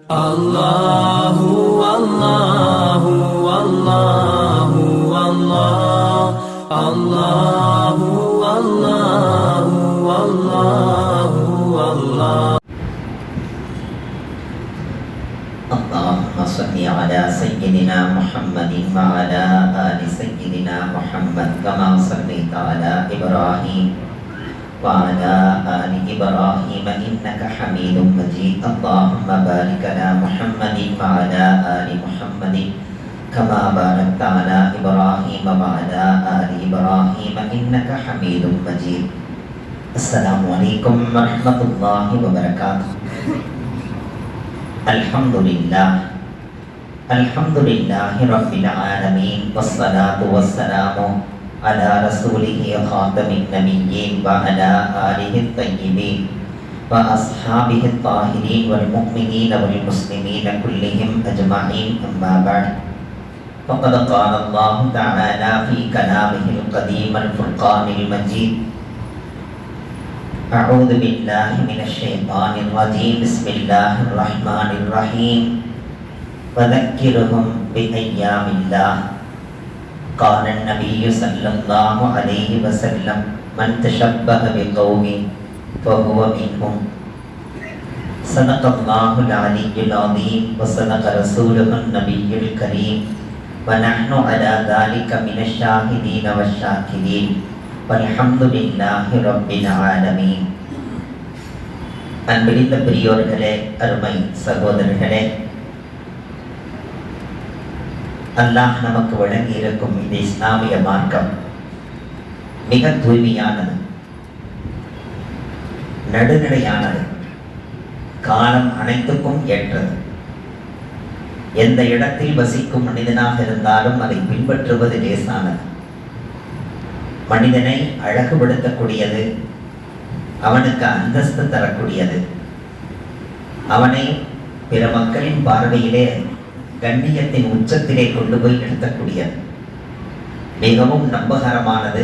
Allahu Allahu Allahu Allah Allahu Allahu Allahu Allah. Allahumma salli ala sayyidina Muhammadin wa ala ali sayyidina Muhammad kama sallaita ala Ibrahim wa ala ali Ibrahim innaka Hamidum Majid. Allahumma barik ala Muhammadin wa ala ali Muhammadin kama barakta ala Ibrahim wa ala ali Ibrahim innaka Hamidum Majid. Assalamualaikum warahmatullahi wabarakatuh. Alhamdulillah Alhamdulillahi Rabbil Alamin. Wassalatu wassalamu ala rasulihi khatamin nabiyyin wa ala alihi tayyibin wa ashabihi tahirin wal mu'minin wal muslimin kullihim ajma'in, amma ba'd. Faqad qala Allah ta'ala fi kalamihi al-qadim al-furqanil majid. A'udzu billahi minasy syaithanir rajim. Bismillahir rahmanir rahim. Wa dzakkirhum bi ayyamillah. Qala an-nabiy sallallahu alaihi wasallam man tashabbaha biqaumin fa huwa minhum. Sadaqallahul aliyyul azim wa sadaqa rasuluhun nabiyyul karim wa nahnu ala dzalika minasy syahidin wasyakirin. Walhamdulillahi Rabbil Alamin. அன்பிடித்த பெரியோர்களே, அருமை சகோதரர்களே, அல்லாஹ் நமக்கு வழங்கி இருக்கும் இந்த இஸ்லாமிய மார்க்கம் மிக தூய்மையானது, நடுநிலையானது, காலம் அனைத்துக்கும் ஏற்றது. எந்த இடத்தில் வசிக்கும் மனிதனாக இருந்தாலும் அதை பின்பற்றுவது லேசானது. மனிதனை அழகுபடுத்தக்கூடியது, அவனுக்கு அந்தஸ்து தரக்கூடியது, அவனை பிற மக்களின் பார்வையிலே கண்ணியத்தின் உச்சத்திலே கொண்டு போய் நிறுத்தக்கூடியது, மிகவும் நம்பகரமானது,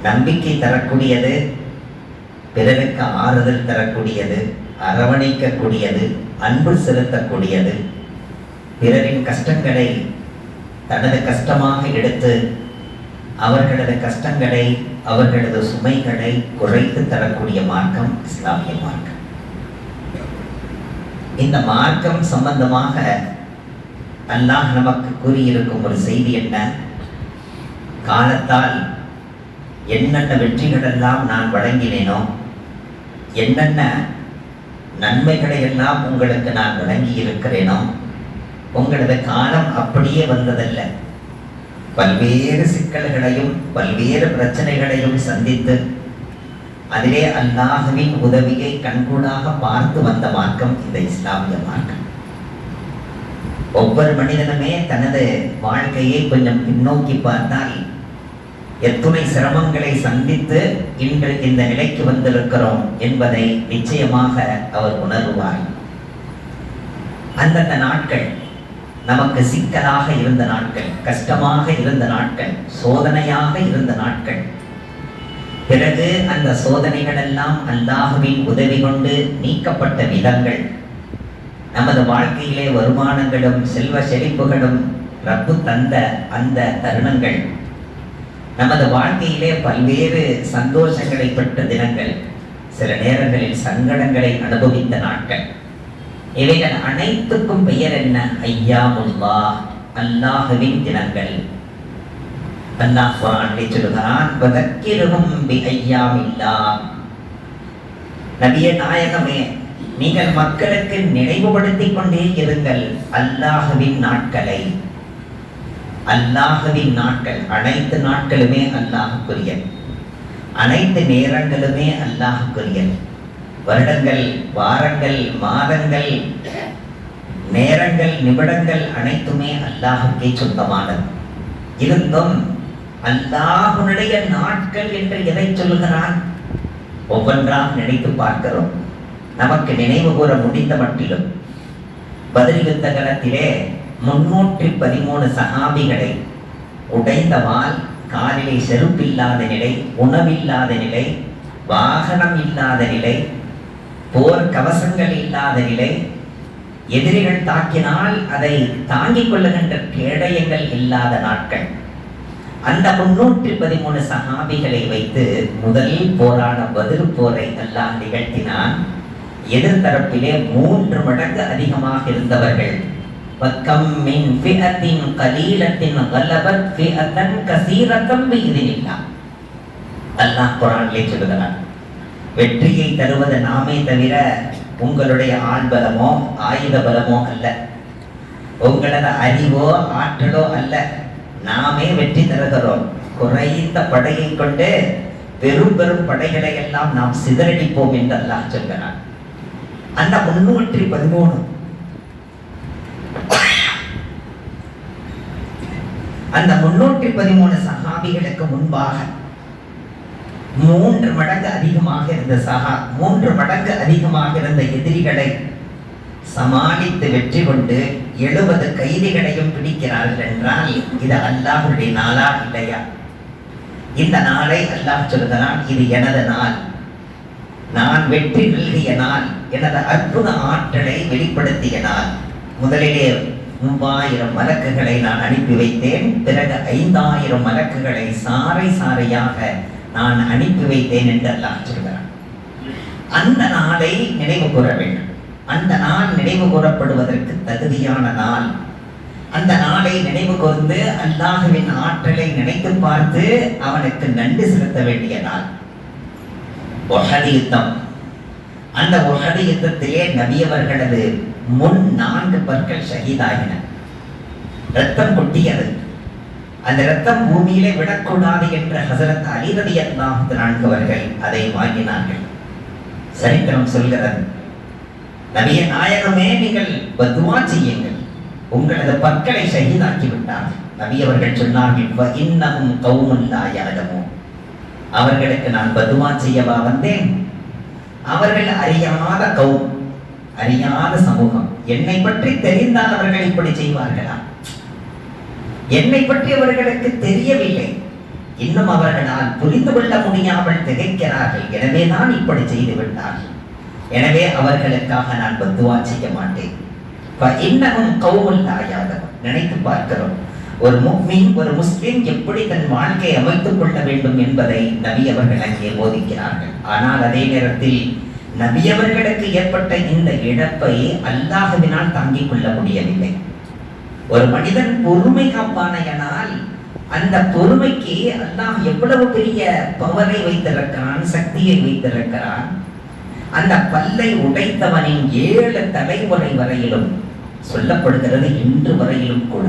நம்பிக்கை தரக்கூடியது, பிறருக்கு ஆறுதல் தரக்கூடியது, அரவணைக்கக்கூடியது, அன்பு செலுத்தக்கூடியது, பிறரின் கஷ்டங்களை தனது கஷ்டமாக எடுத்து அவர்களது கஷ்டங்களை, அவர்களது சுமைகளை குறைத்து தரக்கூடிய மார்க்கம் இஸ்லாமிய மார்க்கம். இந்த மார்க்கம் சம்பந்தமாக அல்லாஹ் நமக்கு கூறியிருக்கும் ஒரு செய்தி என்ன? காலத்தால் என்னென்ன வெற்றிகளெல்லாம் நான் வழங்கினேனோ, என்னென்ன நன்மைகளை எல்லாம் உங்களுக்கு நான் வழங்கி இருக்கிறேனோ, உங்களது காலம் அப்படியே வந்ததல்ல. பல்வேறு சிக்கல்களையும் பல்வேறு பிரச்சனைகளையும் சந்தித்து அதிலே அல்லாஹ்வின் உதவியை கண்கூடாக பார்த்து வந்த மார்க்கம் இந்த இஸ்லாமிய மார்க்கம். ஒவ்வொரு மனிதனுமே தனது வாழ்க்கையை கொஞ்சம் பின்னோக்கி பார்த்தால் எத்துணை சிரமங்களை சந்தித்து இன்று இந்த நிலைக்கு வந்திருக்கிறோம் என்பதை நிச்சயமாக அவர் உணர்வார். அந்தந்த நாட்கள் நமக்கு சிக்கலாக இருந்த நாட்கள், கஷ்டமாக இருந்த நாட்கள், சோதனையாக இருந்த நாட்கள், பிறகு அந்த சோதனைகள் எல்லாம் அல்லாஹ்வின் உதவி கொண்டு நீக்கப்பட்ட விதங்கள், நமது வாழ்க்கையிலே வருமானங்களும் செல்வ செழிப்புகளும் ரப்பு தந்த அந்த தருணங்கள், நமது வாழ்க்கையிலே பல்வேறு சந்தோஷங்களை பெற்ற தினங்கள், சில நேரங்களில் சங்கடங்களை அனுபவித்த நாட்கள், இவைகள் அனைத்துக்கும் பெயர் என்ன? ஐயாமுல்லாஹ், அல்லாஹ்வின் தினங்கள். அல்லாஹ் குர்ஆனிலே சொல்கிறான், வதக்கிருஹும் பி ஐயாமில்லாஹ். நபியே நாயகமே, நீங்கள் மக்களுக்கு நினைவுபடுத்திக் கொண்டே இருங்கள் அல்லாஹ்வின் நாட்களை. அல்லாஹ்வின் நாட்கள், அனைத்து நாட்களுமே அல்லாஹ்வுக்குரியது, அனைத்து நேரங்களுமே அல்லாஹ்வுக்குரியது. வருடங்கள், வாரங்கள், மாதங்கள், நேரங்கள், நிமிடங்கள் அனைத்துமே அல்லாஹுக்கே சொந்தமானது. இருந்தும் அல்லாஹ்வுடைய நாட்கள் என்று எதை சொல்லுகிறான்? ஒவ்வொன்றாக நினைத்து பார்க்கிறோம். நமக்கு நினைவு கூற முடிந்த மட்டிலும் பத்ர் யுத்த காலத்திலே 313 சஹாபிகளை உடைந்த வாள், காலிலே செருப்பில்லாத நிலை, உணவில்லாத நிலை, வாகனம் இல்லாத நிலை, போர் கவசங்கள் இல்லாத நிலை, எதிரிகள் தாக்கினால் அதை தாங்கிக் கொள்ளுகின்ற கேடயங்கள் இல்லாத நாட்கள். அந்த 313 சஹாபிகளை வைத்து முதல் போரான பத்ர் போரை அல்லாஹ் நிகழ்த்தினான். எதிர்த்தரப்பிலே 3 மடங்கு அதிகமாக இருந்தவர்கள். வக்கம் மின் ஃபிஅத்தின் கலீலத்தின் கலபத் ஃபிஅத்தன் கஸீரத்தன் பிஇذنில்லாஹ். அல்லாஹ் குர்ஆனிலே சொல்கிறான், வெற்றியை தருவது நாமே தவிர உங்களுடைய ஆள் பலமோ ஆயுத பலமோ அல்ல, உங்களது அறிவோ ஆற்றலோ அல்ல, நாமே வெற்றி தருகிறோம். குறைந்த படையை கொண்டு பெரும் பெரும் படைகளை எல்லாம் நாம் சிதறடிப்போம் என்று அல்லாஹ் சொல்கிறான். அந்த 313 அந்த 313 சஹாபிகளுக்கு முன்பாக 3 மடங்கு அதிகமாக இருந்த 3 மடங்கு அதிகமாக இருந்த எதிரிகளை சமாளித்து வெற்றி கொண்டு 70 கைதிகளையும் பிடிக்கிறார்கள் என்றால் இது அல்லாஹ்வுடைய நாளா இல்லையா? இந்த நாளை அல்லாஹ் சொல்கிறான், இது எனது நாள், நான் வெற்றி நல்கிய நாள், எனது அற்புத ஆற்றலை வெளிப்படுத்திய நாள். முதலிலே 3000 மலக்குகளை நான் அனுப்பி வைத்தேன், பிறகு 5000 மலக்குகளை சாறை சாறையாக நான் அனுப்பி வைத்தேன் என்று அல்லாஹ் சொல்கிறான். அந்த நாளை நினைவு கூற வேண்டும். அந்த நாள் நினைவு கூறப்படுவதற்கு தகுதியான நாள். அந்த நாளை நினைவு கூர்ந்து அல்லாஹ்வின் ஆற்றலை நினைத்து பார்த்து அவனுக்கு நன்றி செலுத்த வேண்டிய நாள். உஹது யுத்தம். அந்த உஹது யுத்தத்திலே நபியவர்களது முன் 4 பற்கள் ஷஹீதாகின. ரத்தம் கொட்டியது. அந்த ரத்தம் பூமியிலே விடக்கூடாது என்று ஹஸரத் அலி ரலியல்லாஹு அன்ஹு அவர்கள் அதை வாங்கினார்கள். சரித்திரம் சொல்கிறது, நபியே நாயகமே, நீங்கள் பதுவா செய்யுங்கள், உங்களது பற்களை ஷஹீதாக்கி விட்டார்கள். நபி அவர்கள் சொன்னார்கள், வ இன்னஹும் கௌமுன் லா யஅலமூன். அவர்களுக்கு நான் பதுவா செய்யவா வந்தேன்? அவர்கள் அறியாத கௌம், அறியாத சமூகம். என்னை பற்றி தெரிந்தால் அவர்கள் இப்படி செய்வார்களா? என்னை பற்றி அவர்களுக்கு தெரியவில்லை, இன்னும் அவர்களால் புரிந்து கொள்ள முடியாமல் திகைக்கிறார்கள். எனவே தான் இப்படி செய்து விட்டார்கள். எனவே அவர்களுக்காக நான் பதுவா செய்ய மாட்டேன். இன்னமும் கௌமுல் லா யஅலமூன். நினைத்து பார்க்கிறோம், ஒரு முஃமின், ஒரு முஸ்லிம் எப்படி தன் வாழ்க்கையை அமைத்துக் கொள்ள வேண்டும் என்பதை நபி அவர்கள் அங்கே போதிக்கிறார்கள். ஆனால் அதே நேரத்தில் நபி அவர்களுக்கு ஏற்பட்ட இந்த இழப்பை அல்லாஹ்வினால் தாங்கிக் கொள்ள முடியவில்லை. ஒரு மனிதன் பொறுமை காப்பானையானால் அந்த பொறுமைக்கு அல்லாஹ் எவ்வளவு பெரிய பவரை வைத்திருக்கிறான், சக்தியை வைத்திருக்கிறான். அந்த பல்லை உடைத்தவனின் 7 தலைமுறை வரையிலும் சொல்லப்படுகிறது, இன்று வரையிலும் கூட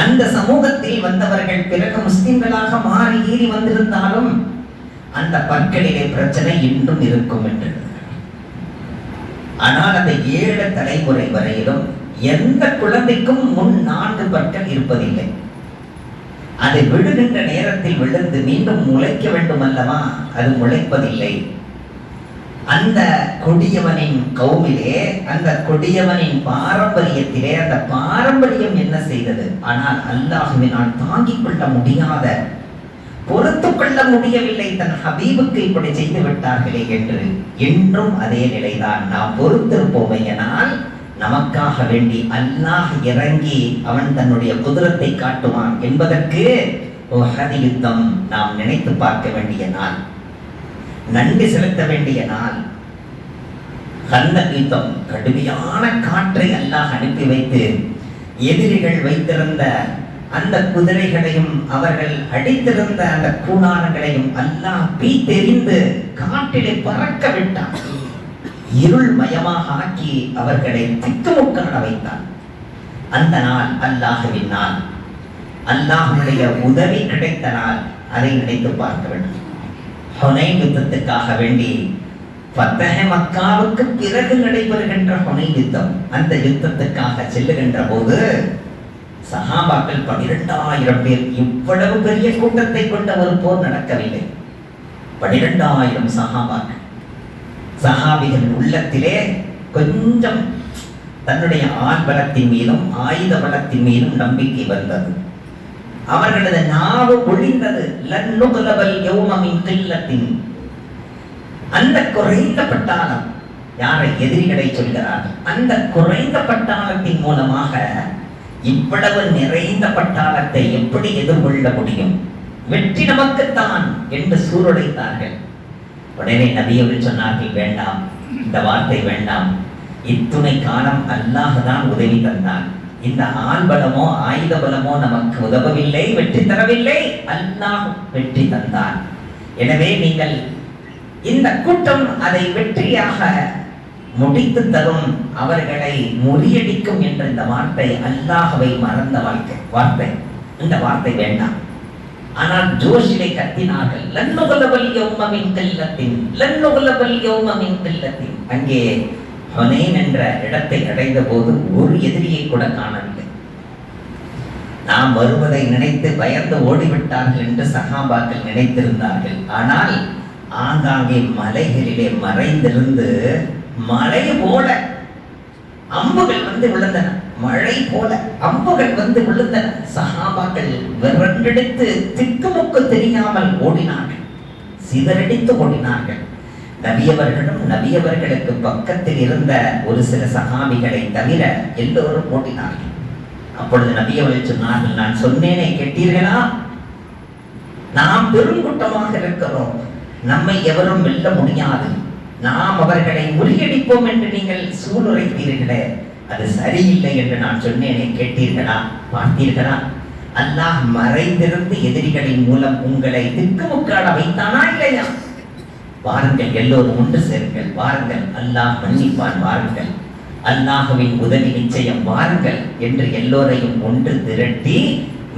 அந்த சமூகத்தில் வந்தவர்கள் பிறகு முஸ்லிம்களாக மாறி ஏறி வந்திருந்தாலும் அந்த பற்களிலே பிரச்சனை இன்னும் இருக்கும் என்று. ஆனால் அந்த 7 தலைமுறை வரையிலும் எந்த குழந்தைக்கும் முன் 4 பற்கள் இருப்பதில்லை. அது விழுகின்ற நேரத்தில் விழுந்து மீண்டும் முளைக்க வேண்டும் அல்லவா, அது முளைப்பதில்லை. அந்த கொடியவனின் கௌமிலே, அந்த கொடியவனின் பாரம்பரியத்திலே, அந்த பாரம்பரியம் என்ன செய்தது? ஆனால் அல்லாஹ்வினால் தாங்கிக் கொள்ள முடியாத, பொறுத்து கொள்ள முடியவில்லை, தன் ஹபீபுக்கு இப்படி செய்து விட்டார்களே என்று. இன்றும் அதே நிலைதான். நாம் பொறுத்திருப்போமையினால் நமக்காக வேண்டி அல்லாஹ் இறங்கி அவன் தன்னுடைய குதிரத்தை காட்டுவான் என்பதற்கு உஹது யுத்தம் நாம் நினைத்து பார்க்க வேண்டிய நாள், நன்றி செலுத்த வேண்டிய நாள். கந்தக் யுத்தம், கடுமையான காற்றை அல்லாஹ் அனுப்பி வைத்து எதிரிகள் வைத்திருந்த அந்த குதிரைகளையும் அவர்கள் அடித்திருந்த அந்த கூடாரங்களையும் அல்லாஹ் பீத்தெறிந்து காற்றிலே பறக்க விட்டான். இருள் மயமாக ஆக்கி அவர்களை திக்குமுக்காட வைத்தான். அந்த நாள் அல்லாஹ்வின் நாள், அல்லாஹ்வுடைய உதவி கிடைத்த நாள். அதை நினைத்து பார்க்க வேண்டும். ஹுனைன் யுத்தத்துக்காக வேண்டி ஃபத்ஹ் மக்காவுக்கு பிறகு நடைபெறுகின்ற ஹுனைன் யுத்தம், அந்த யுத்தத்துக்காக செல்லுகின்ற போது சஹாபாக்கள் 12,000 பேர். இவ்வளவு பெரிய கூட்டத்தை கொண்ட ஒரு போர் நடக்கவில்லை. 12,000 சஹாபாக்கள். சஹாபிகள் உள்ளத்திலே கொஞ்சம் தன்னுடைய ஆள் பலத்தின் மீதும் ஆயுத பலத்தின் மீதும் நம்பிக்கை வந்தது. அவர்களது நாவு ஒழிந்தது. லன்னுகலபல் யௌம மின் கில்லத்தின். அந்த குறைந்த பட்டாளம், யாரை? எதிரிகளை சொல்கிறார்கள். அந்த குறைந்த பட்டாளத்தின் மூலமாக இவ்வளவு நிறைந்த பட்டாளத்தை எப்படி எதிர்கொள்ள முடியும்? வெற்றி நமக்குத்தான் என்று சூருடைத்தார்கள். உடனே நபி அவர்கள் சொன்னார்கள், வேண்டாம், இந்த வார்த்தை வேண்டாம். இத்துணை காலம் அல்லாஹ் தான் உதவி தந்தான். இந்த ஆள் பலமோ ஆயுத பலமோ நமக்கு உதவவில்லை, வெற்றி தரவில்லை. அல்லாஹ் வெற்றி தந்தான். எனவே நீங்கள் இந்த கூட்டம் அதை வெற்றியாக முடித்து தரும், அவர்களை முறியடிக்கும் என்ற இந்த வார்த்தை அல்லாஹ்வை மறந்த வார்த்தை. இந்த வார்த்தை வேண்டாம். ஆனால் ஜோஷிலே கத்தினார்கள், லன்னுகலபல் யௌம மின் கில்லத்தின், லன்னுகலபல் யௌம மின் கில்லத்தின். அங்கே ஹுனைன் என்ற இடத்தை அடைந்த போது ஒரு எதிரியை கூட காணவில்லை. நாம் வருவதை நினைத்து பயந்து ஓடிவிட்டார்கள் என்று சஹாபாக்கள் நினைத்திருந்தார்கள். ஆனால் ஆங்காங்கே மலைகளிலே மறைந்திருந்து மழை போல அம்புகள் வந்து விழுந்தன. மழை போல அம்புகள் வந்து விழுந்தன. சஹாபாக்கள் விரண்டெடுத்து திக்குமுக்கு தெரியாமல் ஓடினார்கள், சிதறடித்து ஓடினார்கள். நபியவர்களும் நபியவர்களுக்கு பக்கத்தில் இருந்த ஒரு சில சஹாபிகளை தவிர எல்லோரும் ஓடினார்கள். அப்பொழுது நபியவர்கள் சொன்னார்கள், நான் சொன்னேனே கேட்டீர்களா? நாம் பெருங்கூட்டமாக இருக்கிறோம், நம்மை எவரும் வெல்ல முடியாது, நாம் அவர்களை முறியடிப்போம் என்று நீங்கள் சூளுரைத்தீர்களே, அது சரியில்லை என்று நான் சொன்னேனே கேட்டீர்களா? பார்த்தீர்களா? அல்லாஹ் மறைந்திருந்து எதிரிகளின் மூலம் உங்களை திக்குமுக்காட வைத்தானா இல்லையா? வாருங்கள், எல்லோரும் ஒன்று சேருங்கள், வாருங்கள், அல்லாஹ் மன்னிப்பான், வாருங்கள், அல்லாஹ்வின் உதவி நிச்சயம், வாருங்கள் என்று எல்லோரையும் ஒன்று திரட்டி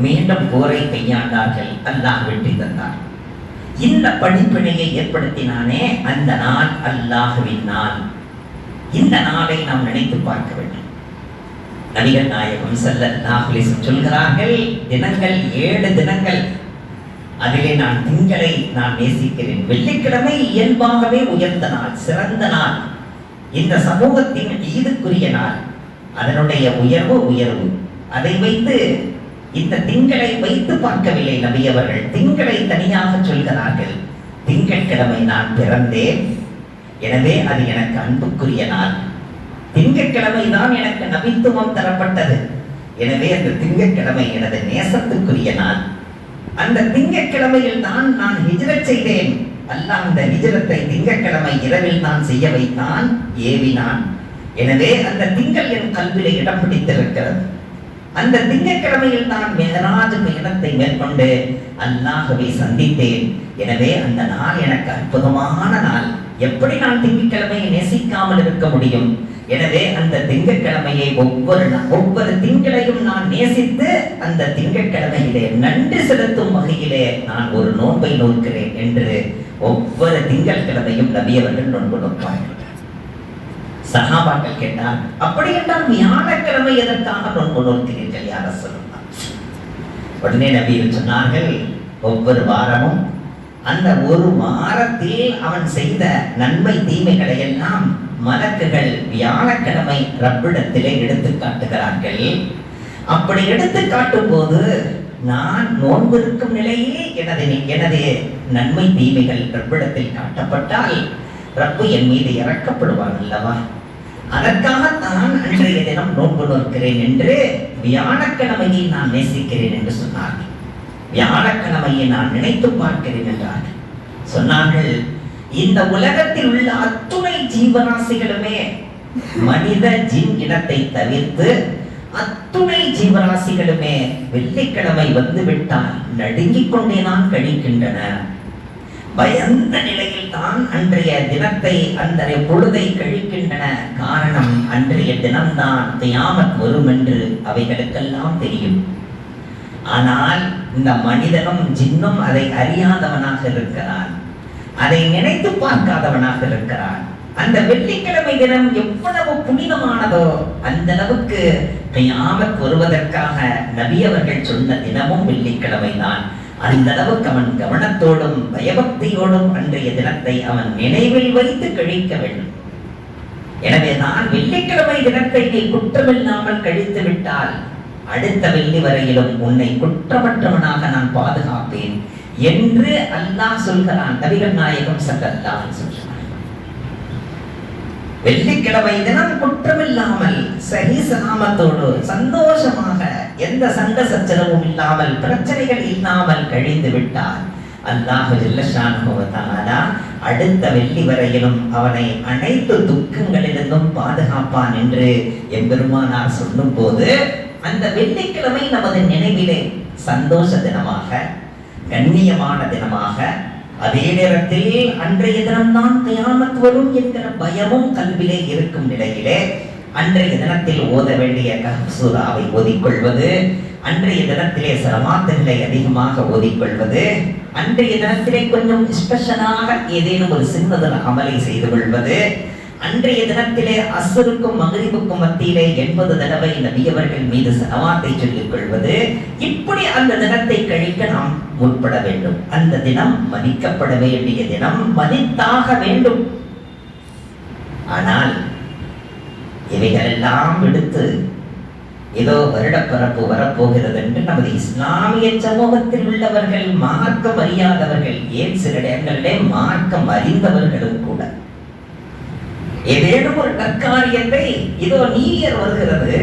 மீண்டும் போரை கையாண்டார்கள். அல்லாஹ் வெற்றி தந்தார். இந்த படிப்பினையை ஏற்படுத்தினானே அந்த நாள் அல்லாஹ்வின் நாள். இந்த நாளை நாம் நினைத்து பார்க்க வேண்டும். நபிகள் நாயகம் ஸல்லல்லாஹு அலைஹி வஸல்லம் சொல்கிறார்கள், தினங்கள் 7 தினங்கள், அதிலே நான் திங்களை நான் நேசிக்கிறேன். வெள்ளிக்கிழமை இயல்பாகவே உயர்ந்த நாள், சிறந்த நாள், இந்த சமூகத்தின் ஈதுக்குரிய நாள், அதனுடைய உயர்வு. அதை வைத்து இந்த திங்களை வைத்து பார்க்கவில்லை நபியவர்கள். திங்களை தனியாக சொல்கிறார்கள். திங்கட்கிழமை நான் பிறந்தேன், எனவே அது எனக்கு அன்புக்குரிய நாள். திங்கட்கிழமை தான் எனக்கு நபித்துவம் தரப்பட்டது, எனவே அந்த திங்கட்கிழமை எனது நேசத்துக்குரிய நாள். அந்த திங்கட்கிழமையில் தான் நான் ஹிஜ்ரத் செய்தேன். அல்லாஹ் அந்த ஹிஜ்ரத்தை திங்கட்கிழமை இரவில் நான் செய்ய வைத்தான், ஏவினான். எனவே அந்த திங்கள் என் கல்விலே இடம் பிடித்திருக்கிறது. அந்த திங்கட்கிழமையில் நான் மெஹராஜ் பயணத்தை மேற்கொண்டு அல்லாஹ்வை சந்தித்தேன். எனவே அந்த நாள் எனக்கு அற்புதமான நாள். எப்படி நான் திங்கட்கிழமையை நேசிக்காமல் இருக்க முடியும்? எனவே அந்த திங்கட்கிழமையை ஒவ்வொரு திங்களையும் நான் நேசித்து அந்த திங்கட்கிழமையிலே நன்றி செலுத்தும் வகையிலே நான் ஒரு நோன்பை நோக்கிறேன் என்று ஒவ்வொரு திங்கட்கிழமையும் நபியவர்கள் நோன்பு நோப்பார்கள். சஹாபாக்கள் கேட்டார், அப்படி என்றால் வியாழக்கிழமை எதற்காக நோன்பு நோக்கிறீர்கள் யார சொல்லுங்கள்? உடனே நபிகள் சொன்னார்கள், ஒவ்வொரு வாரமும் அந்த ஒரு வாரத்தில் அவன் செய்த நன்மை தீமைகளை எல்லாம் மலக்குகள் வியாழக்கிழமை ரப்பிடத்திலே எடுத்து காட்டுகிறார்கள். அப்படி எடுத்து காட்டும் போது நான் நோன்பு இருக்கும் நிலையே எனது நன்மை தீமைகள் ரப்பிடத்தில் காட்டப்பட்டால் ரப்பு என் மீது இறக்கப்படுவான் அல்லவா? அதற்காகத்தான் அன்றைய தினம் நோன்பு நோக்கிறேன் என்று வியாழக்கிழமையை நான் நேசிக்கிறேன் என்று சொன்னார்கள். வியாழக்கிழமையை நான் நினைத்து பார்க்கிறேன் என்றார்கள். சொன்னார்கள், இந்த உலகத்தில் உள்ள அத்துணை ஜீவராசிகளுமே மனித ஜின் இனத்தை தவிர்த்து அத்துணை ஜீவராசிகளுமே வெள்ளிக்கிழமை வந்துவிட்டால் நடுங்கிக் கொண்டே தான் கழிக்கின்றன. பயந்த நிலையில் தான் அன்றைய தினத்தை அந்த பொழுதை கழிக்கின்றன. காரணம், அன்றைய தினம்தான் கியாமத் வரும் என்று அவைகளுக்கெல்லாம் தெரியும். ஆனால் இந்த மனிதனும் ஜின்னும் அதை அறியாதவனாக இருக்கிறான், அதை நினைத்து பார்க்காதவனாக இருக்கிறான். அந்த வெள்ளிக்கிழமை தினம் எவ்வளவு புனிதமானதோ அந்த அளவுக்கு கியாமத் வருவதற்காக நபி அவர்கள் சொன்ன தினமும் வெள்ளிக்கிழமை தான். அந்த அளவுக்கு அவன் கவனத்தோடும் பயபக்தியோடும் அன்றைய தினத்தை அவன் நினைவில் வைத்து கழிக்க வேண்டும். எனவே நான் வெள்ளிக்கிழமை தினத்தை நீ குற்றமில்லாமல் கழித்து விட்டால் அடுத்த வெள்ளி வரையிலும் உன்னை குற்றமற்றவனாக நான் பாதுகாப்பேன் என்று அல்லாஹ் சொல்கிறான். நபிகள் நாயகம் ஸல்லல்லாஹு அலைஹி வஸல்லம் வெள்ளிக்கிழமை தினம் குற்றமில்லாமல் சஹி சலாமத்தோடு சந்தோஷமாக எந்த சண்டை சச்சரவும் இல்லாமல் பிரச்சனைகள் இல்லாமல் கழிந்து விட்டார் அல்லாஹ் ஜல்ல ஷானஹு வ தஆலா அடுத்த வெள்ளி வரையிலும் அவனை அனைத்து துக்கங்களிலிருந்தும் பாதுகாப்பான் என்று எம்பெருமானார் சொல்லும் போது அந்த வெள்ளிக்கிழமை நமது நினைவிலே சந்தோஷ தினமாக கண்ணியமான தினமாக அதே நேரத்தில் அன்றைய தினம்தான் கியாமத் வரும் என்கிற பயமும் கல்விலே இருக்கும் நிலையிலே அன்றைய தினத்தில் ஓத வேண்டிய கஹ்ஃப் சூராவை ஓதிக்கொள்வது, அன்றைய தினத்திலே ஸலவாத்துகளை அதிகமாக ஓதிக்கொள்வது, அன்றைய தினத்திலே கொஞ்சம் ஸ்பெஷலாக ஏதேனும் ஒரு சின்னதொரு அமலை செய்து கொள்வது, அன்றைய தினத்திலே அஸ்ருக்கும் மக்ரிபுக்கும் மத்தியிலே 80 தடவை நபியவர்கள் மீது ஸலவாத்தை சொல்லிக் கொள்வது, இப்படி அந்த தினத்தை கழிக்க நாம் முற்பட வேண்டும். அந்த தினம் மதிக்கப்பட வேண்டிய தினம், மதித்தாக வேண்டும். ஆனால் இவைகளெல்லாம் எடுத்து ஏதோ வருடப்பிறப்பு வரப்போகிறது என்று நமது இஸ்லாமிய சமூகத்தில் உள்ளவர்கள், மார்க்கம் அறியாதவர்கள், ஏன் சில இடங்களிலே மார்க்கம் அறிந்தவர்களும் கூட ஏதேனும் ஒரு நற்காரியத்தை இதோ நியூ இயர் வருகிறது,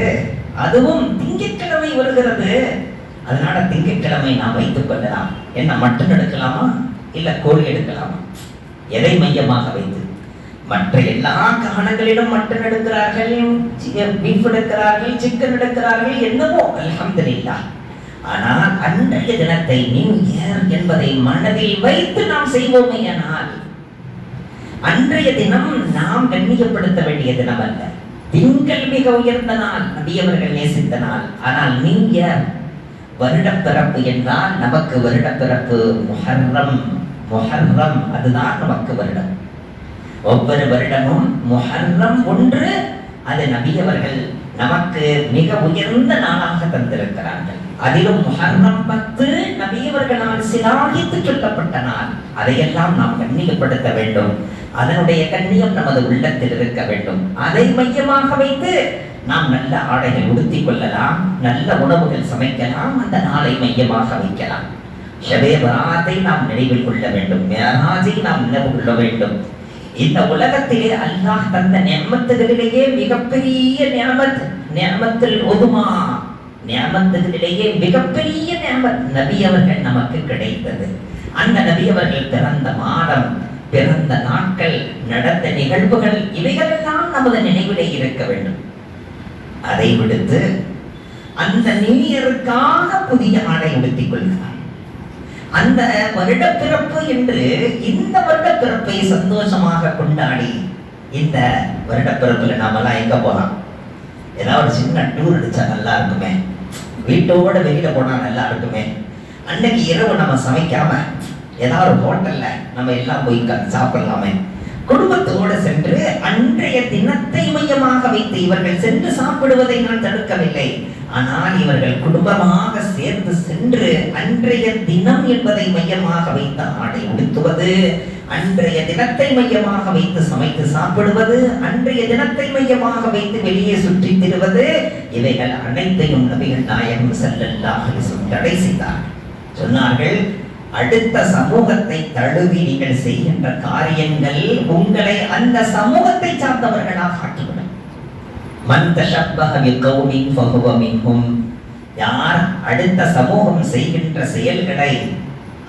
அதுவும் திங்கட்கிழமை வருகிறது, அதனால திங்கட்கிழமை நாம் வைத்துக் கொள்ளலாம். என்ன மட்டன் எடுக்கலாமா இல்ல கோழி எடுக்கலாமா? எதை மையமாக வைத்து? மற்ற எல்லா காரணங்களிலும் மட்டன் எடுக்கிறார்கள், பீஃப் எடுக்கிறார்கள், சிக்கன் எடுக்கிறார்கள், என்னவோ அல்ஹம்துலில்லாஹ். ஆனால் அன்றைய தினத்தை நியூ இயர் என்பதை மனதில் வைத்து நாம் செய்வோமே ஆனால் அன்றைய தினம் நாம் கண்ணியப்படுத்த வேண்டிய தினம் அல்ல. திங்கள் மிக உயர்ந்த நாள், நபியவர்கள் நேசித்த நாள். ஆனால் நியூ இயர் வருடப்பிறப்பு என்றால் நமக்கு வருடப்பிறப்பு முஹர்ரம். முஹர்ரம் அதுதான் நமக்கு வருடம். ஒவ்வொரு வருடமும் முஹர்ரம் 1 அது நபியவர்கள் நமக்கு மிக உயர்ந்த நாளாக தந்திருக்கிறார்கள். அதிலும் முஹர்ரம் 10 நபியவர்களால் சிலாகித்து சொல்லப்பட்ட நாள். அதையெல்லாம் நாம் கண்ணியப்படுத்த வேண்டும். அதனுடைய கண்ணியம் நமது உள்ளத்தில் இருக்க வேண்டும். அதை மையமாக வைத்து நாம் நல்ல ஆடைகள் உடுத்திக் கொள்ளலாம், நல்ல உணவுகள் சமைக்கலாம், அந்த நாளை மையமாக வைக்கலாம். ஷபே பராத்தை நாம் நினைவில் கொள்ள வேண்டும், மிஅராஜை நாம் நினைவு கொள்ள வேண்டும். இந்த உலகத்திலே அல்லாஹ் தந்த நிஅமத்துகளிலேயே மிகப்பெரிய நிஅமத், நிஅமத்துல் உதுமா, நிஅமத்துகளிலேயே மிகப்பெரிய நிஅமத் நபி அவர்கள் நமக்கு கிடைத்தது. அந்த நபி அவர்கள் பிறந்த மாதம், பிறந்த நாட்கள், நடந்த நிகழ்வுகள், இவைகளெல்லாம் நமது நினைவிலே இருக்க வேண்டும். அதை விடுத்து அந்த நியூ இயருக்காக புதிய ஆடை உடுத்திக் கொள்கிறார். அந்த வருடப்பிறப்பு என்று இந்த வருடப்பிறப்பை சந்தோஷமாக கொண்டாடி, இந்த வருடப்பிறப்புல நாமெல்லாம் எங்க போலாம்? ஏதாவது ஒரு சின்ன டூர் அடிச்சா நல்லா இருக்குமே, வீட்டோட வெளியில போனா நல்லா இருக்குமே, அன்னைக்கு இரவு நம்ம சமைக்காம ஏதாவது ஹோட்டல்ல நம்ம எல்லாம் போய் சாப்பிடலாமே, குடும்பத்தோடு சென்று அன்றைய தினத்தை மையமாக வைத்து இவர்கள் சென்று சாப்பிடுவதை நான் தடுக்கவில்லை. ஆனால் இவர்கள் குடும்பமாக சேர்ந்து சென்று அன்றைய தினம் என்பதை மையமாக வைத்து ஆடை உடுத்துவது, அன்றைய தினத்தை மையமாக வைத்து சமைத்து சாப்பிடுவது, அன்றைய தினத்தை மையமாக வைத்து வெளியே சுற்றி திரிவது, இவைகள் அனைத்தையும் நபிகள் நாயகம் ஸல்லல்லாஹு அலைஹி வஸல்லம் தடை செய்தார். சொன்னார்கள், அடுத்த சமூகத்தை தழுவி நீங்கள் செய்கின்ற காரியங்கள் உங்களை அந்த சமூகத்தை சார்ந்தவர்களாக ஆக்கிவிடும். மன் தஷப்பஹ பிகௌமின் ஃபஹுவ மின்ஹும். யார் அடுத்த சமூகம் செய்கின்ற செயல்களை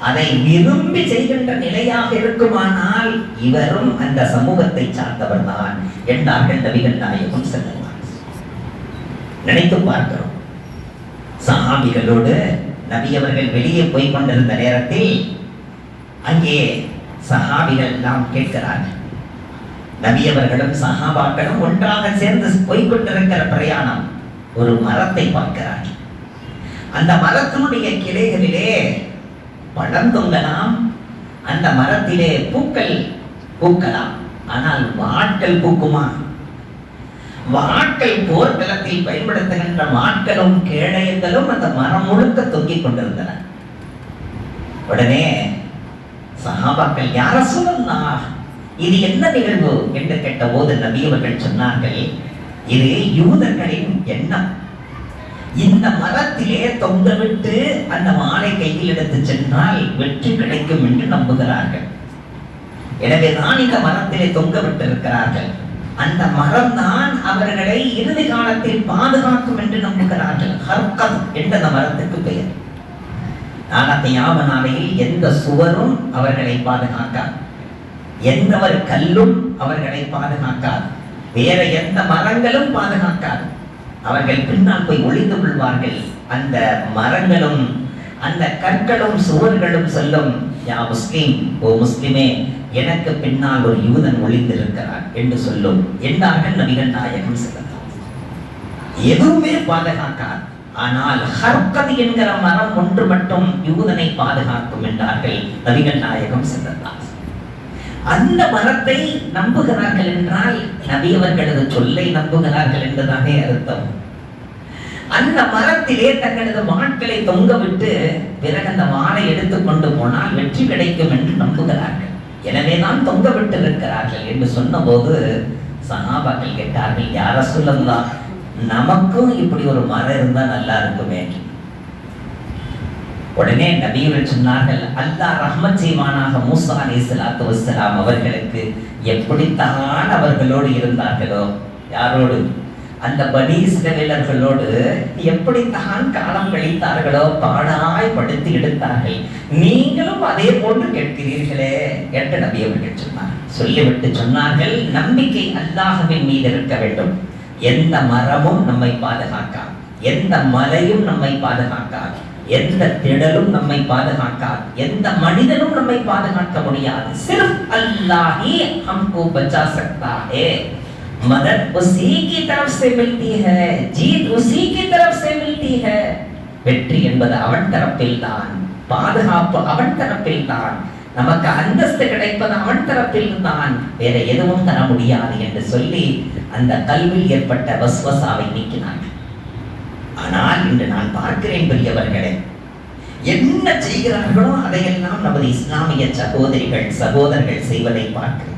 அதை விரும்பி செய்கின்ற நிலையாக இருக்குமானால் இவரும் அந்த சமூகத்தை சார்ந்தவர் தான் என்றார்கள் நபிகள் நாயகம் ஸல்லல்லாஹு அலைஹி வஸல்லம். நினைத்து பார்க்கிறோம், சஹாபிகளோடு நபி அவர்கள் வெளியே போய் கொண்டிருந்த நேரத்தில் அங்கே சஹாபிகள் எல்லாம் கேட்கிறார்கள். நபி அவர்களும் சஹாபாக்களும் ஒன்றாக சேர்ந்து போய்கொண்டிருக்கிற பிரயாணம். ஒரு மரத்தை பார்க்கிறார்கள். அந்த மரத்தினுடைய கிளைகளிலே பழம் தொங்கலாம், அந்த மரத்திலே பூக்கள் பூக்கலாம். ஆனால் வாட்கள் பூக்குமா? வாட்கள் போர்க்களத்தில் பயன்படுத்துகின்ற வாட்களும் கேடயங்களும் அந்த மரம் முழுக்க தொங்கிக் கொண்டிருந்தன. உடனே சஹாபாக்கள், யார சொல்லலாம், இது என்ன நிகழ்வு என்று கேட்ட போது நபி அவர்கள் சொன்னார்கள், இது யூதர்களின் எண்ணம். இந்த மரத்திலே தொங்கவிட்டு அந்த மாலை கையில் எடுத்து சென்றால் வெற்றி கிடைக்கும் என்று நம்புகிறார்கள். எனவே தான் இந்த மரத்திலே தொங்க விட்டு இருக்கிறார்கள். அந்த மரம் தான் அவர்களை இறுதி காலத்தில் பாதுகாக்கும் என்று நம்புகிறார்கள். ஹர்கத் என்ற அந்த மரத்துக்கு பெயர். நாளைய நாளையில் எந்த சுவரும் அவர்களை பாதுகாக்காது, எந்த ஒரு கல்லும் அவர்களை பாதுகாக்காது, வேற எந்த மரங்களும் பாதுகாக்காது. அவர்கள் பின்னால் போய் ஒளிந்து கொள்வார்கள். அந்த மரங்களும் அந்த கற்களும் சுவர்களும் சொல்லும், யா முஸ்லிம், ஓ முஸ்லிமே, எனக்கு பின்னால் ஒரு யூதன் ஒளிந்திருக்கிறார் என்று சொல்லும் என்றார்கள் நபிகள் நாயகம் ஸல்லல்லாஹு அலைஹி வஸல்லம். எதுவுமே பாதுகாக்காது, ஆனால் ஹர்கத் என்கிற மரம் ஒன்று மட்டும் யூதனை பாதுகாக்கும் என்றார்கள் நபிகள் நாயகம் ஸல்லல்லாஹு அலைஹி வஸல்லம். அந்த மரத்தை நம்புகிறார்கள் என்றால் நபி அவர்களது சொல்லை நம்புகிறார்கள் என்றுதானே அர்த்தம். அந்த மரத்திலே தங்களது வாட்களை தொங்க விட்டு பிறகு அந்த வாளை எடுத்துக்கொண்டு போனால் வெற்றி கிடைக்கும் என்று நம்புகிறார்கள். எனவேதான் தொங்க விட்டு இருக்கிறார்கள் என்று சொன்ன போது சஹாபாக்கள் கேட்டார்கள், யா ரசூலல்லாஹ், நமக்கும் இப்படி ஒரு மரம் இருந்தா நல்லா இருக்குமே. உடனே நபிகள் சொன்னார்கள், அல்லாஹ் ரஹ்மத் செய்வானாக மூசா அலைஹிஸ்ஸலாத்து வஸ்ஸலாம் அவர்களுக்கு எப்படித்தான் அவர்களோடு இருந்தார்களோ, யாரோடு, அந்த பனி இஸ்ரவேலர்களோடு எப்படித்தான் காலம் கழித்தார்களோ, பாடாய் படுத்தி எடுத்தார்கள், நீங்களும் அதே போன்று கேட்கிறீர்களே என்று நபி அவர்கள் சொன்னார். சொல்லிவிட்டு சொன்னார்கள், நம்பிக்கை அல்லாஹ்வின் மீது இருக்க வேண்டும். எந்த மரமும் நம்மை பாதுகாக்காது, எந்த மலையும் நம்மை பாதுகாக்காது, எந்த திடலும் நம்மை பாதுகாக்காது, எந்த மனிதனும் நம்மை பாதுகாக்க முடியாது. சிர்ஃப் அல்லாஹ் ही हमको बचा सकता है. मदद उसी की तरफ से मिलती है, जीत उसी की तरफ से मिलती है. வெற்றி என்பது அவன் தரப்பில் தான், பாதுகாப்பு அவன் தரப்பில் தான், நமக்கு அந்தஸ்து கிடைப்பது அவன் தரப்பில் தான், வேற எதுவும் தர முடியாது என்று சொல்லி அந்த கல்வியில் ஏற்பட்ட வஸ்வசாவை நீக்கினார்கள். ஆனால் இன்று நான் பார்க்கிறேன் பெரியவர்களே, என்ன செய்கிறார்களோ அதையெல்லாம் நமது இஸ்லாமிய சகோதரிகள் சகோதரர்கள் செய்வதை பார்க்கிறேன்.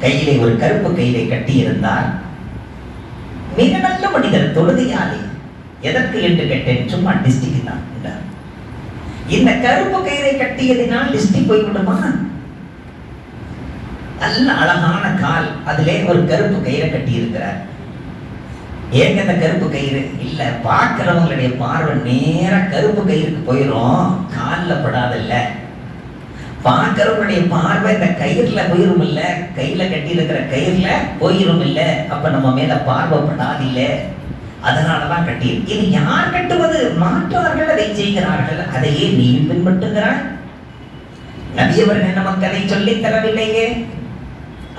கையிலே ஒரு கருப்பு கயிறை கட்டி இருந்தார். மிக நல்ல மனிதர், தொழுகையாளி. எதற்கு என்று கேட்டேன், சும்மா டிஸ்டிக்கு தான் என்றார். இந்த கருப்பு கயிறை கட்டியதினால் டிஸ்டி போய்விடுமா? நல்ல அழகான கால், அதிலே ஒரு கருப்பு கயிறை கட்டி இருக்கிறார். ஏங்க அந்த கருப்பு கயிறு இல்ல, பார்க்கிறவங்களுடைய பார்வை நேர கருப்பு கயிறுக்கு போயிரும், காலில் படாதல்ல. பார்க்கிறவங்களுடைய பார்வை இந்த கயிறுல போயிரும் இல்ல, கையில கட்டி இருக்கிற கயிறுல போயிரும் இல்ல, அப்ப நம்ம மேல பார்வைப்படாது இல்ல, அதனாலதான் கட்டி. இது யார் கட்டுவது? மாற்றார்கள் அதை செய்கிறார்கள். அதையே நீயும் பின்பற்றுகிறாய். நபி அவர்கள் நமக்கு அதை சொல்லி தரவில்லையே.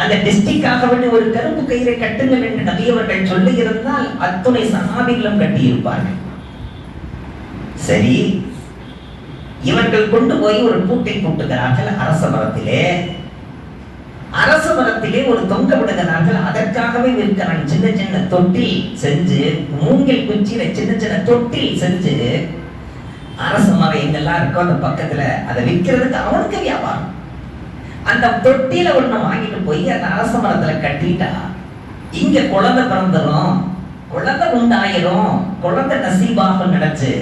அந்த டிஸ்டிக்காக வேண்டி ஒரு கருப்பு கயிறை கட்டுங்கள் என்று நபி அவர்கள் சொல்லி இருந்தால் அத்துணை சஹாபிகளும் கட்டி இருப்பார்கள். சரி, இவர்கள் கொண்டு போய் ஒரு பூட்டை பூட்டுகிறார்கள் அரச மரத்திலே. அரச மரத்திலே ஒரு தொங்க விடுகிறார்கள். அதற்காகவே விற்கிறான் சின்ன சின்ன தொட்டில் செஞ்சு, மூங்கில் குச்சியில சின்ன சின்ன தொட்டில் செஞ்சு, அரச மரம் எங்கெல்லாம் இருக்கோ அந்த பக்கத்துல அதை விற்கிறதுக்கு அவனுக்கு வியாபாரம். அந்த தொட்டியில ஒண்ணு வாங்கிட்டு போய் அந்த அரச மரத்துல கட்டிட்டா இங்க குழந்தை பிறந்துரும், குழந்தை உண்டாயிரும், குழந்தை நசீபாக நினைச்சு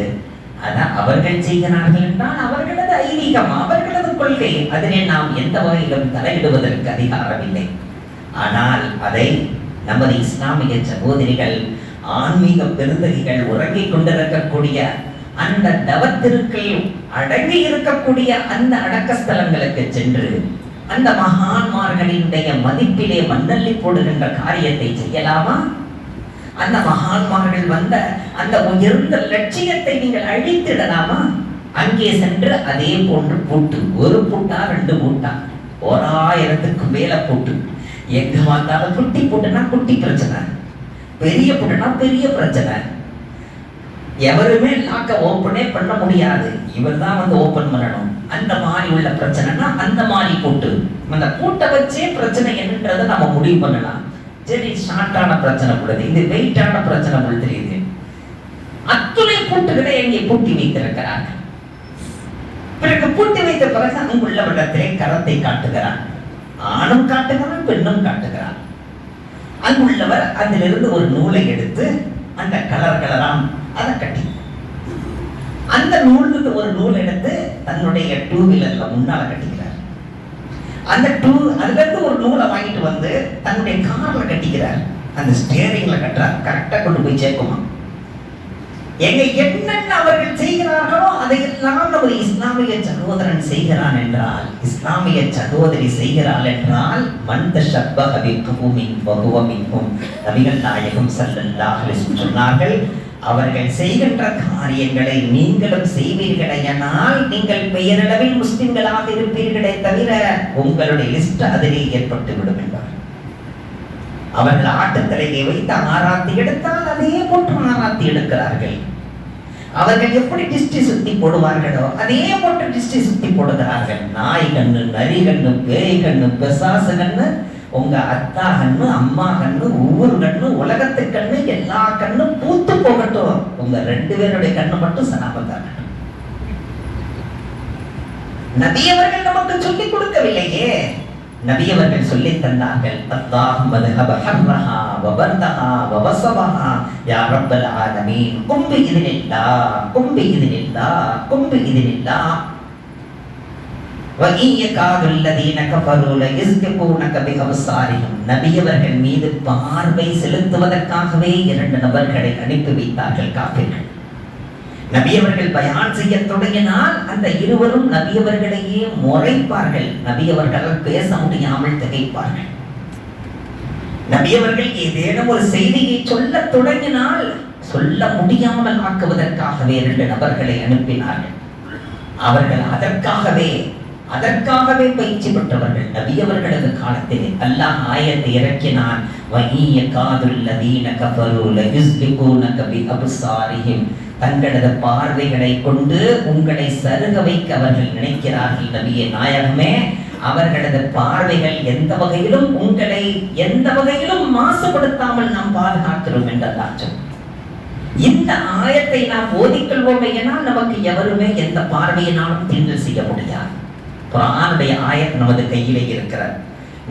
அதான் அவர்கள் செய்கிறார்கள் என்றால் அவர்களது ஐதீகம், அவர்களது கொள்கை. அதிலே நாம் எந்த வகையிலும் தலையிடுவதற்கு அதிகாரம் இல்லை. ஆனால் அதை நமது இஸ்லாமிய சகோதரிகள், ஆன்மீக பெருந்தகைகள் உறங்கிக் கொண்டிருக்கக்கூடிய அந்த தவத்திற்குள் அடங்கி இருக்கக்கூடிய அந்த அடக்கஸ்தலங்களுக்கு சென்று அந்த மகான்மார்களினுடைய மதிப்பிலே மண்ணள்ளி போடுகின்ற காரியத்தை செய்யலாமா? அந்த மகான்மார்கள் வந்த அந்த உயர்ந்த லட்சியத்தை நீங்கள் அழித்திடலாமா? அங்கே சென்று அதே போன்று பூட்டு, ஒரு பூட்டா ரெண்டு பூட்டா, 1000க்கு மேல பூட்டு. எங்க பார்த்தாலும் குட்டி பூட்டுனா குட்டி பிரச்சனை, பெரிய பூட்டுனா பெரிய பிரச்சனை. எவருமே லாக்க ஓப்பனே பண்ண முடியாது, இவர் தான் வந்து ஓபன் பண்ணணும். அந்த மாதிரி உள்ள பிரச்சனைனா அந்த மாதிரி பூட்டு, அந்த பூட்டை வச்சே பிரச்சனை என்னன்றதை நம்ம முடிவு பண்ணலாம். சரி, ஷார்ட்டான பிரச்சனை உள்ளது, இது வெயிட்டான பிரச்சனை உள்ள தெரியுது. அத்துணை பூட்டுகளை எங்கே பூட்டி வைத்திருக்கிறார்கள். பிறகு பூட்டி வைத்த பிறகு அங்குள்ள விடத்திலே கரத்தை காட்டுகிறார். ஆணும் காட்டுகிறான், பெண்ணும் காட்டுகிறார். அங்குள்ளவர் அதிலிருந்து ஒரு நூலை எடுத்து அந்த கலர் கலராம் அதை கட்டி, அந்த நூலுக்கு ஒரு நூல் எடுத்து தன்னுடைய 2 வீலர்ல முன்னால கட்டிக்கிறார். அதுல இருந்து ஒரு நூலை வாங்கிட்டு வந்து தன்னுடைய கார்ல கட்டிக்கிறார். அந்த ஸ்டியரிங்ல கட்டுறார், கரெக்டா கொண்டு போய் சேர்க்குமா. எங்க என்னென்ன அவர்கள் செய்கிறார்களோ அதையெல்லாம் ஒரு இஸ்லாமிய சகோதரன் செய்கிறான் என்றால், இஸ்லாமிய சகோதரி செய்கிறாள் என்றால், மந்த ஷப்பஹ பிகௌமின் ஃபஹுவ மின்ஹும். நபிகள் நாயகம் ஸல்லல்லாஹு அலைஹி வஸல்லம் சொன்னார்கள், அவர்கள் செய்கின்ற காரியங்களை நீங்களும் செய்வீர்களேயானால் நீங்கள் பெயரளவில் முஸ்லிம்களாக இருப்பீர்களே தவிர உங்களுடைய லிஸ்ட் அதிலே ஏற்பட்டு விடும் என்றார். அவர்கள் ஆட்டுத்தலையை வைத்து ஆராத்தி எடுத்தால் அதே போன்று ஆராத்தி எடுக்கிறார்கள். அவர்கள் எப்படி டிஸ்டி சுத்தி போடுவார்களோ அதே போன்று டிஸ்டி சுத்தி போடுகிறார்கள். நாய் கண்ணு, நரி கண்ணு, பேய் கண்ணு, பிசாசு கண்ணு, உங்க அத்தா கண்ணு, அம்மா கண்ணு, ஒவ்வொரு கண்ணு, உலகத்து கண்ணு, எல்லா கண்ணு பூத்து போகட்டும், உங்க 2 பேருடைய கண்ணு மட்டும் சலாமத்தாக. நபி அவர்கள் நமக்கு சொல்லிக் கொடுக்கவில்லையே, நபி அவர்கள் சொல்லி தந்தார்கள். அல்லாஹும்ம ذهب حرها وبردها وبصبها يا رب العالمين قم بإذن الله قم بإذن الله قم بإذن الله وإن يكاد الذين كفروا ليزلقونك بأبصارهم. நபி அவர்கள் மீது பார்வை செலுத்துவதற்காகவே 2 நபர்களை அனுப்பி வைத்தார்கள் காஃபிர்கள். நபி அவர்கள் பயான் செய்ய தொடங்கினால் அந்த இருவரும் நபி அவர்களையே முறைப்பார்கள். நபி அவர்களால் பேச முடியாமல் திகைப்பார்கள். நபி அவர்கள் ஏதேனும் ஒரு செய்தியை சொல்ல தொடங்கினால் சொல்ல முடியாமல் ஆக்குவதற்காகவே 2 நபர்களை அனுப்பினார்கள். அவர்கள் அதற்காகவே பயிற்சி பெற்றவர்கள். நபி அவர்களது காலத்தில் அல்லாஹ் ஆயத்தை இறக்கினான். தங்களது பார்வைகளை கொண்டு உங்களை சருக வைக்க அவர்கள் நினைக்கிறார்கள். நபியே நாயகமே, அவர்களது பார்வைகள் எந்த வகையிலும் மாசுபடுத்தாமல் நாம் பாதுகாக்கிறோம் என்றார்கள். இந்த ஆயத்தை நாம் ஓதிக்கொள்வோமே எனால் நமக்கு எவருமே எந்த பார்வையினாலும் தீண்டல் செய்ய முடியாது. குர்ஆனுடைய ஆயத் நமது கையிலே இருக்கிறது.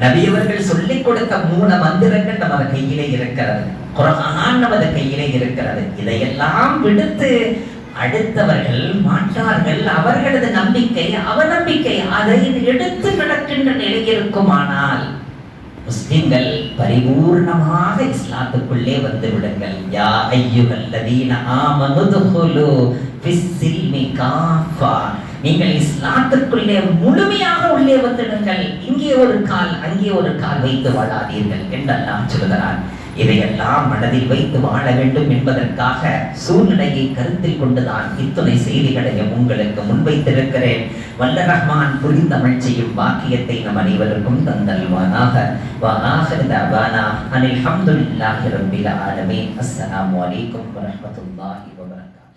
நபி அவர்கள் சொல்லிக் கொடுத்த மூல மந்திரங்கள் நமது கையிலே இருக்கிறது. குர்ஆன் நமது கையிலே இருக்கிறது. இதையெல்லாம் விடுத்து அடுத்தவர்கள் மாற்றார்கள். அவர்களது நம்பிக்கை அவநம்பிக்கை அதை எடுத்து நடக்கின்ற நிலை இருக்குமானால் முஸ்லிம்கள் பரிபூர்ணமாக இஸ்லாத்துக்குள்ளே வந்து விடுங்கள். யா அய்யுஹல்லதீன ஆமனு துஹுலு ஃபிஸ்ஸில்மி காஃபா. நீங்கள் இஸ்லாத்துக்குள்ளே முழுமையாக உள்ளே வந்துடுங்கள். இங்கே ஒரு கால் அங்கே ஒரு கால் வைத்து வாழாதீர்கள் என்றெல்லாம் சொல்கிறார். இதையெல்லாம் மனதில் வைத்து வாழ வேண்டும் என்பதற்காக சூழ்நிலையை கருத்தில் கொண்டுதான் இத்துணை செய்திகளையும் உங்களுக்கு முன்வைத்திருக்கிறேன். வல்ல ரஹ்மான் புரிந்தமிழ் செய்யும் பாக்கியத்தை நம் அனைவருக்கும் தந்தல்வானாக. வ ஆகிரு தஅவானா அனில் ஹம்துலில்லாஹி ரப்பில் ஆலமீன். அஸ்ஸலாமு அலைக்கும் வ ரஹ்மத்துல்லாஹி வ பரகாத்துஹு.